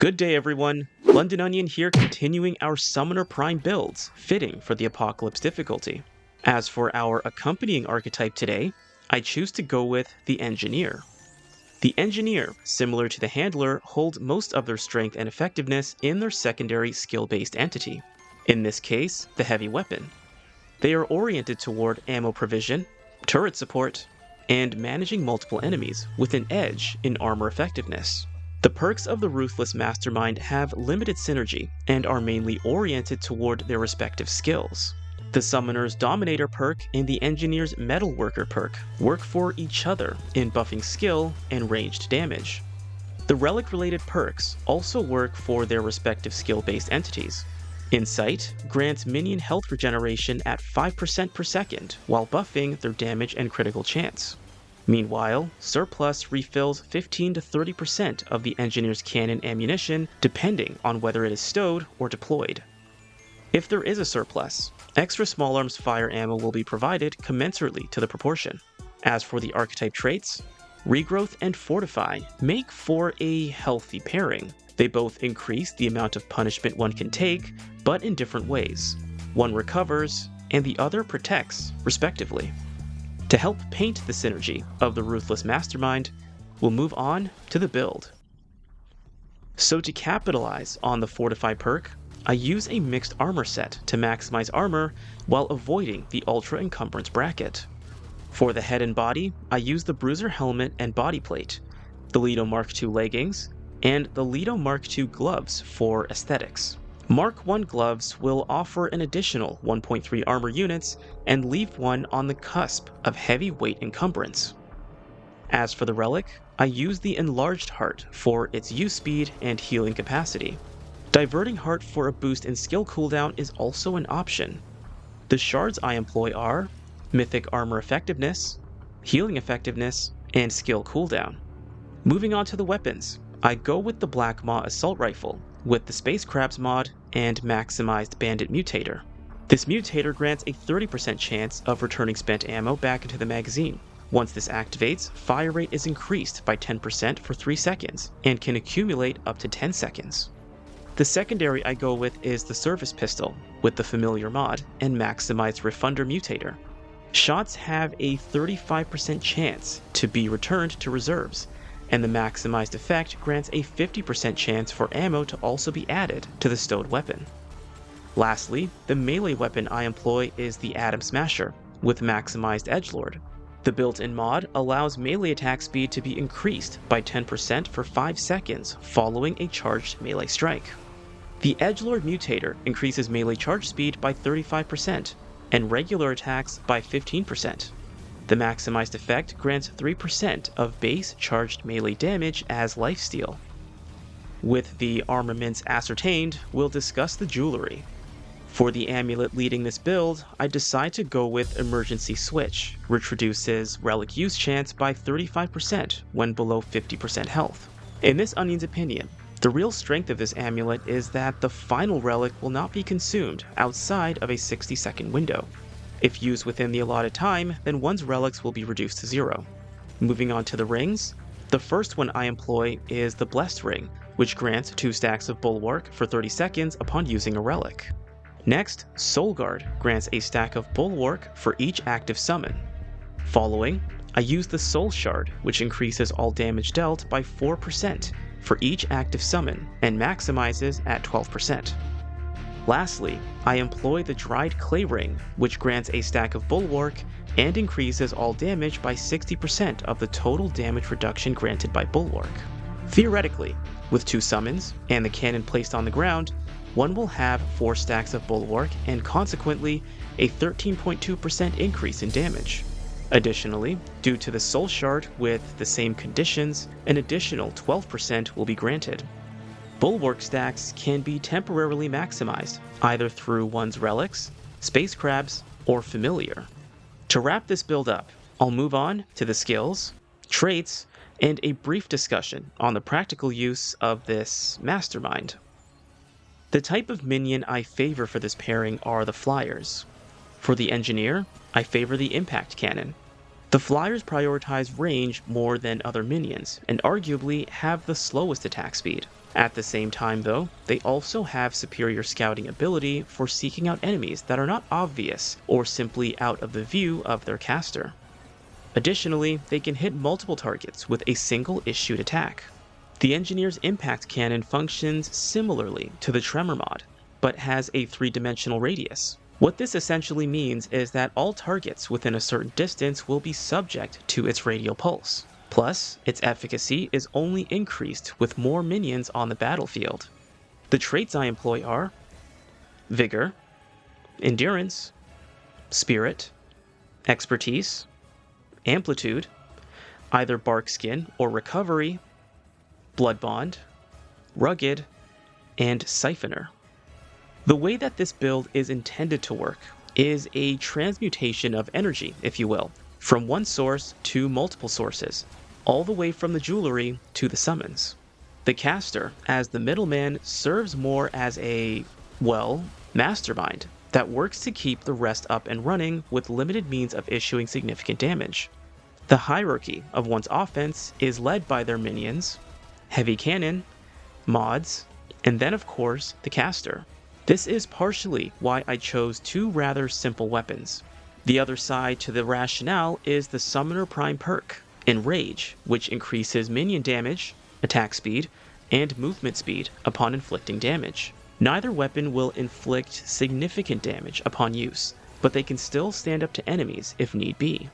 Good day everyone, Londononion here, continuing our Summoner Prime builds, fitting for the Apocalypse difficulty. As for our accompanying archetype today, I choose to go with the Engineer. The Engineer, similar to the Handler, hold most of their strength and effectiveness in their secondary skill-based entity, in this case, the Heavy Weapon. They are oriented toward ammo provision, turret support, and managing multiple enemies with an edge in armor effectiveness. The perks of the Ruthless Mastermind have limited synergy and are mainly oriented toward their respective skills. The Summoner's Dominator perk and the Engineer's Metalworker perk work for each other in buffing skill and ranged damage. The Relic-related perks also work for their respective skill-based entities. Insight grants minion health regeneration at 5% per second while buffing their damage and critical chance. Meanwhile, Surplus refills 15 to 30% of the Engineer's cannon ammunition depending on whether it is stowed or deployed. If there is a surplus, extra small arms fire ammo will be provided commensurately to the proportion. As for the archetype traits, Regrowth and Fortify make for a healthy pairing. They both increase the amount of punishment one can take, but in different ways. One recovers, and the other protects, respectively. To help paint the synergy of the Ruthless Mastermind, we'll move on to the build. So to capitalize on the Fortify perk, I use a mixed armor set to maximize armor while avoiding the Ultra Encumbrance bracket. For the head and body, I use the Bruiser helmet and body plate, the Leto Mark II leggings, and the Leto Mark II gloves for aesthetics. Mark I gloves will offer an additional 1.3 armor units and leave one on the cusp of heavy weight encumbrance. As for the relic, I use the enlarged heart for its use speed and healing capacity. Diverting heart for a boost in skill cooldown is also an option. The shards I employ are mythic armor effectiveness, healing effectiveness, and skill cooldown. Moving on to the weapons, I go with the Black Maw assault rifle with the Space Crabs mod and maximized Bandit Mutator. This mutator grants a 30% chance of returning spent ammo back into the magazine. Once this activates, fire rate is increased by 10% for 3 seconds and can accumulate up to 10 seconds. The secondary I go with is the Service Pistol with the Familiar mod and maximized Refunder Mutator. Shots have a 35% chance to be returned to reserves, and the maximized effect grants a 50% chance for ammo to also be added to the stowed weapon. Lastly, the melee weapon I employ is the Atom Smasher with maximized Edgelord. The built-in mod allows melee attack speed to be increased by 10% for 5 seconds following a charged melee strike. The Edgelord Mutator increases melee charge speed by 35% and regular attacks by 15%. The maximized effect grants 3% of base charged melee damage as lifesteal. With the armaments ascertained, we'll discuss the jewelry. For the amulet leading this build, I decide to go with Emergency Switch, which reduces relic use chance by 35% when below 50% health. In this Onion's opinion, the real strength of this amulet is that the final relic will not be consumed outside of a 60-second window. If used within the allotted time, then one's relics will be reduced to 0. Moving on to the rings, the first one I employ is the Blessed Ring, which grants 2 stacks of Bulwark for 30 seconds upon using a relic. Next, Soul Guard grants a stack of Bulwark for each active summon. Following, I use the Soul Shard, which increases all damage dealt by 4% for each active summon and maximizes at 12%. Lastly, I employ the Dried Clay Ring, which grants a stack of Bulwark and increases all damage by 60% of the total damage reduction granted by Bulwark. Theoretically, with 2 summons and the cannon placed on the ground, one will have 4 stacks of Bulwark and consequently a 13.2% increase in damage. Additionally, due to the Soul Shard with the same conditions, an additional 12% will be granted. Bulwark stacks can be temporarily maximized, either through one's relics, Space Crabs, or Familiar. To wrap this build up, I'll move on to the skills, traits, and a brief discussion on the practical use of this mastermind. The type of minion I favor for this pairing are the Flyers. For the Engineer, I favor the Impact Cannon. The Flyers prioritize range more than other minions, and arguably have the slowest attack speed. At the same time though, they also have superior scouting ability for seeking out enemies that are not obvious or simply out of the view of their caster. Additionally, they can hit multiple targets with a single issued attack. The Engineer's impact cannon functions similarly to the Tremor mod, but has a 3-dimensional radius. What this essentially means is that all targets within a certain distance will be subject to its radial pulse. Plus, its efficacy is only increased with more minions on the battlefield. The traits I employ are Vigor, Endurance, Spirit, Expertise, Amplitude, either Bark Skin or Recovery, Blood Bond, Rugged, and Siphoner. The way that this build is intended to work is a transmutation of energy, if you will, from one source to multiple sources, all the way from the jewelry to the summons. The caster, as the middleman, serves more as a, well, mastermind that works to keep the rest up and running with limited means of issuing significant damage. The hierarchy of one's offense is led by their minions, heavy cannon, mods, and then of course the caster. This is partially why I chose 2 rather simple weapons. The other side to the rationale is the Summoner Prime perk, Enrage, which increases minion damage, attack speed, and movement speed upon inflicting damage. Neither weapon will inflict significant damage upon use, but they can still stand up to enemies if need be.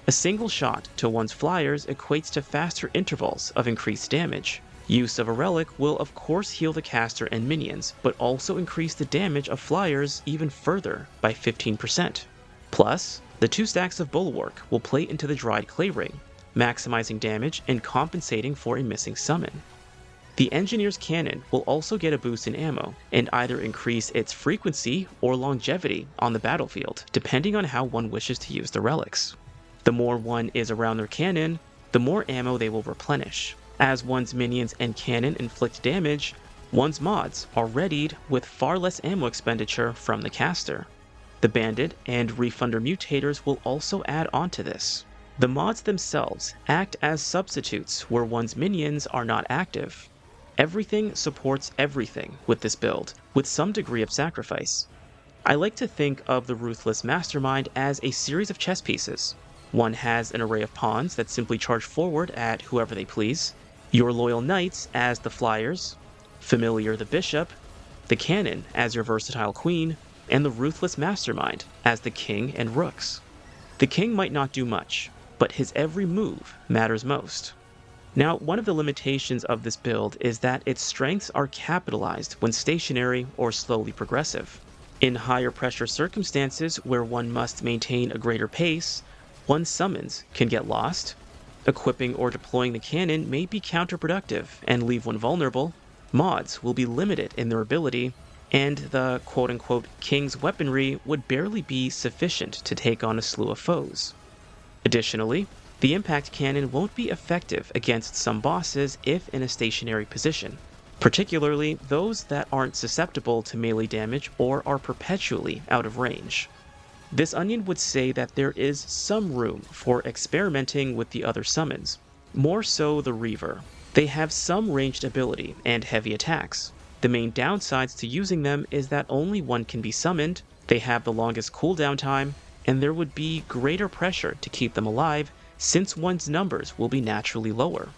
A single shot to one's flyers equates to faster intervals of increased damage. Use of a relic will of course heal the caster and minions, but also increase the damage of flyers even further by 15%. Plus, the 2 stacks of Bulwark will play into the Dried Clay Ring, maximizing damage and compensating for a missing summon. The Engineer's Cannon will also get a boost in ammo, and either increase its frequency or longevity on the battlefield, depending on how one wishes to use the relics. The more one is around their cannon, the more ammo they will replenish. As one's minions and cannon inflict damage, one's mods are readied with far less ammo expenditure from the caster. The Bandit and Refunder mutators will also add on to this. The mods themselves act as substitutes where one's minions are not active. Everything supports everything with this build, with some degree of sacrifice. I like to think of the Ruthless Mastermind as a series of chess pieces. One has an array of pawns that simply charge forward at whoever they please, your loyal knights as the flyers, Familiar the bishop, the cannon as your versatile queen, and the Ruthless Mastermind as the king and rooks. The king might not do much, but his every move matters most. Now, one of the limitations of this build is that its strengths are capitalized when stationary or slowly progressive. In higher pressure circumstances where one must maintain a greater pace, one's summons can get lost. Equipping or deploying the cannon may be counterproductive and leave one vulnerable. Mods will be limited in their ability, and the quote-unquote king's weaponry would barely be sufficient to take on a slew of foes. Additionally, the impact cannon won't be effective against some bosses if in a stationary position, particularly those that aren't susceptible to melee damage or are perpetually out of range. This onion would say that there is some room for experimenting with the other summons, more so the Reaver. They have some ranged ability and heavy attacks. The main downsides to using them is that only one can be summoned, they have the longest cooldown time, and there would be greater pressure to keep them alive since one's numbers will be naturally lower.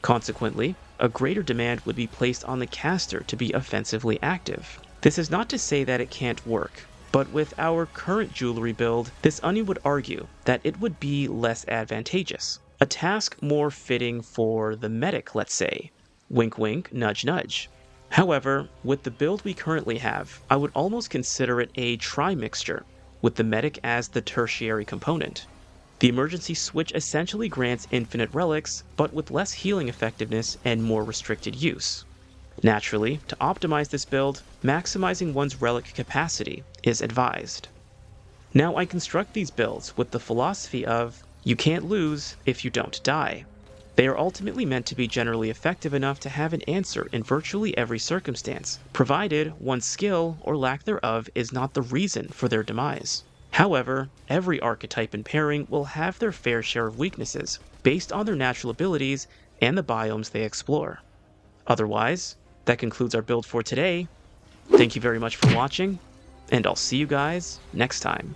Consequently, a greater demand would be placed on the caster to be offensively active. This is not to say that it can't work, but with our current jewelry build, this onion would argue that it would be less advantageous. A task more fitting for the medic, let's say. Wink wink, nudge nudge. However, with the build we currently have, I would almost consider it a tri-mixture, with the medic as the tertiary component. The emergency switch essentially grants infinite relics, but with less healing effectiveness and more restricted use. Naturally, to optimize this build, maximizing one's relic capacity is advised. Now I construct these builds with the philosophy of, you can't lose if you don't die. They are ultimately meant to be generally effective enough to have an answer in virtually every circumstance, provided one's skill or lack thereof is not the reason for their demise. However, every archetype and pairing will have their fair share of weaknesses, based on their natural abilities and the biomes they explore. Otherwise, That concludes our build for today. Thank you very much for watching, and I'll see you guys next time.